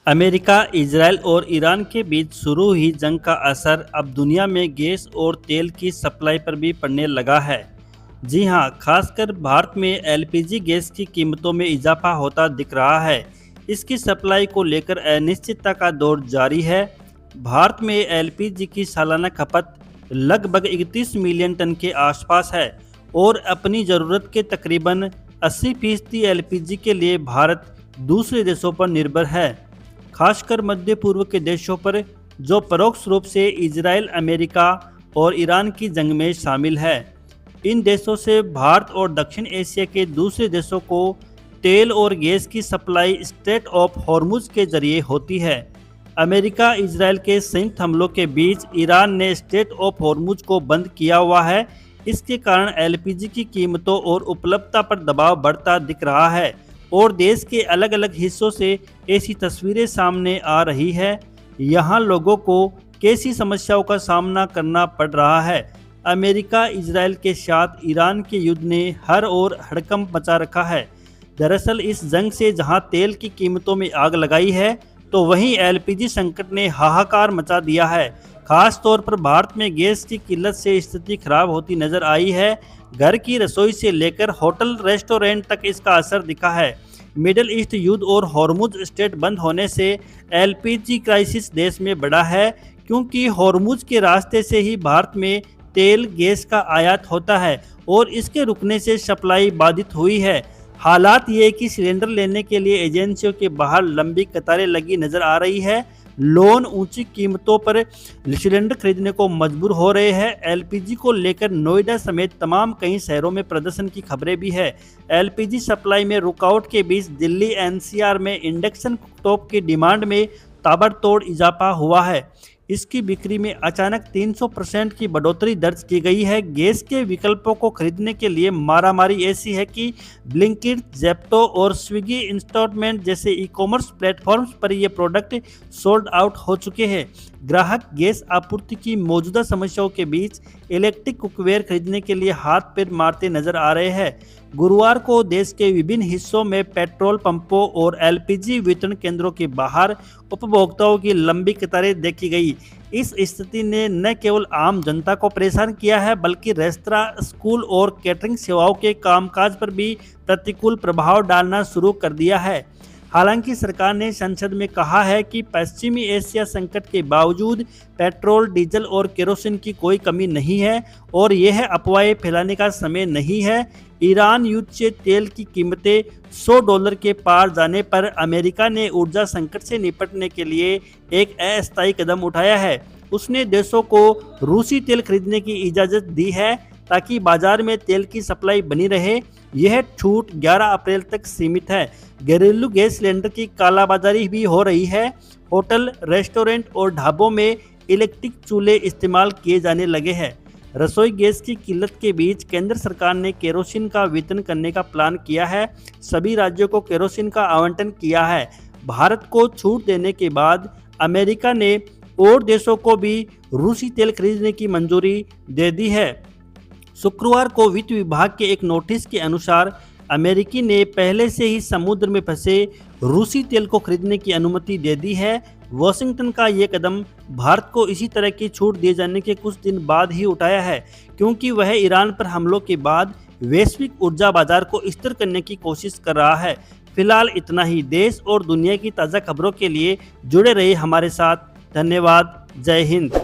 America, Israel और Iran के बीच शुरू हुई जंग का असर अब दुनिया में गैस और तेल की सप्लाई पर भी पड़ने लगा है। जी हां, खासकर भारत में एलपीजी गैस की कीमतों में इजाफा होता दिख रहा है। इसकी सप्लाई को लेकर अनिश्चितता का दौर जारी है। भारत में एलपीजी की सालाना खपत लगभग 31 मिलियन टन के आसपास है और अपनी ज़रूरत के तकरीबन 80% एलपीजी के लिए भारत दूसरे देशों पर निर्भर है, खासकर मध्य पूर्व के देशों पर, जो परोक्ष रूप से इजरायल, अमेरिका और ईरान की जंग में शामिल है। इन देशों से भारत और दक्षिण एशिया के दूसरे देशों को तेल और गैस की सप्लाई स्ट्रेट ऑफ हॉर्मुज के जरिए होती है। अमेरिका इजरायल के संयुक्त हमलों के बीच ईरान ने स्ट्रेट ऑफ हॉर्मुज को बंद किया हुआ है। इसके कारण एलपीजी की कीमतों और उपलब्धता पर दबाव बढ़ता दिख रहा है और देश के अलग अलग हिस्सों से ऐसी तस्वीरें सामने आ रही है। यहाँ लोगों को कैसी समस्याओं का सामना करना पड़ रहा है। अमेरिका इजरायल के साथ ईरान के युद्ध ने हर ओर हड़कंप मचा रखा है। दरअसल इस जंग से जहां तेल की कीमतों में आग लगाई है, तो वहीं एलपीजी संकट ने हाहाकार मचा दिया है। खास तौर पर भारत में गैस की किल्लत से स्थिति खराब होती नजर आई है। घर की रसोई से लेकर होटल रेस्टोरेंट तक इसका असर दिखा है। मिडिल ईस्ट युद्ध और हॉर्मुज स्ट्रेट बंद होने से एलपीजी क्राइसिस देश में बढ़ा है, क्योंकि हॉर्मुज के रास्ते से ही भारत में तेल गैस का आयात होता है और इसके रुकने से सप्लाई बाधित हुई है। हालात ये कि सिलेंडर लेने के लिए एजेंसियों के बाहर लंबी कतारें लगी नजर आ रही है। लोन ऊंची कीमतों पर सिलेंडर खरीदने को मजबूर हो रहे हैं। एलपीजी को लेकर नोएडा समेत तमाम कई शहरों में प्रदर्शन की खबरें भी है। एलपीजी सप्लाई में रुकावट के बीच दिल्ली एनसीआर में इंडक्शन कुकटॉप की डिमांड में ताबड़तोड़ इजाफा हुआ है। इसकी बिक्री में अचानक 300% की बढ़ोतरी दर्ज की गई है। गैस के विकल्पों को खरीदने के लिए मारामारी ऐसी है कि ब्लिंकिट, जेप्टो और स्विगी इंस्टॉलमेंट जैसे ई-कॉमर्स प्लेटफॉर्म्स पर ये प्रोडक्ट सोल्ड आउट हो चुके हैं। ग्राहक गैस आपूर्ति की मौजूदा समस्याओं के बीच इलेक्ट्रिक कुकवेयर खरीदने के लिए हाथ पैर मारते नजर आ रहे हैं। गुरुवार को देश के विभिन्न हिस्सों में पेट्रोल पंपों और एलपीजी वितरण केंद्रों के बाहर उपभोक्ताओं की लंबी कतारें देखी गई। इस स्थिति ने न केवल आम जनता को परेशान किया है, बल्कि रेस्तरां, स्कूल और कैटरिंग सेवाओं के कामकाज पर भी प्रतिकूल प्रभाव डालना शुरू कर दिया है। हालांकि सरकार ने संसद में कहा है कि पश्चिमी एशिया संकट के बावजूद पेट्रोल, डीजल और केरोसिन की कोई कमी नहीं है और यह अफवाहें फैलाने का समय नहीं है। ईरान युद्ध से तेल की कीमतें $100 के पार जाने पर अमेरिका ने ऊर्जा संकट से निपटने के लिए एक अस्थायी कदम उठाया है। उसने देशों को रूसी तेल खरीदने की इजाज़त दी है ताकि बाजार में तेल की सप्लाई बनी रहे। यह छूट 11 अप्रैल तक सीमित है। घरेलू गैस सिलेंडर की कालाबाजारी भी हो रही है। होटल, रेस्टोरेंट और ढाबों में इलेक्ट्रिक चूल्हे इस्तेमाल किए जाने लगे हैं। रसोई गैस की किल्लत के बीच केंद्र सरकार ने केरोसिन का वितरण करने का प्लान किया है। सभी राज्यों को केरोसिन का आवंटन किया है। भारत को छूट देने के बाद अमेरिका ने और देशों को भी रूसी तेल खरीदने की मंजूरी दे दी है। शुक्रवार को वित्त विभाग के एक नोटिस के अनुसार अमेरिकी ने पहले से ही समुद्र में फंसे रूसी तेल को खरीदने की अनुमति दे दी है। वॉशिंगटन का ये कदम भारत को इसी तरह की छूट दिए जाने के कुछ दिन बाद ही उठाया है, क्योंकि वह ईरान पर हमलों के बाद वैश्विक ऊर्जा बाजार को स्थिर करने की कोशिश कर रहा है। फिलहाल इतना ही। देश और दुनिया की ताज़ा खबरों के लिए जुड़े रहिए हमारे साथ। धन्यवाद। जय हिंद।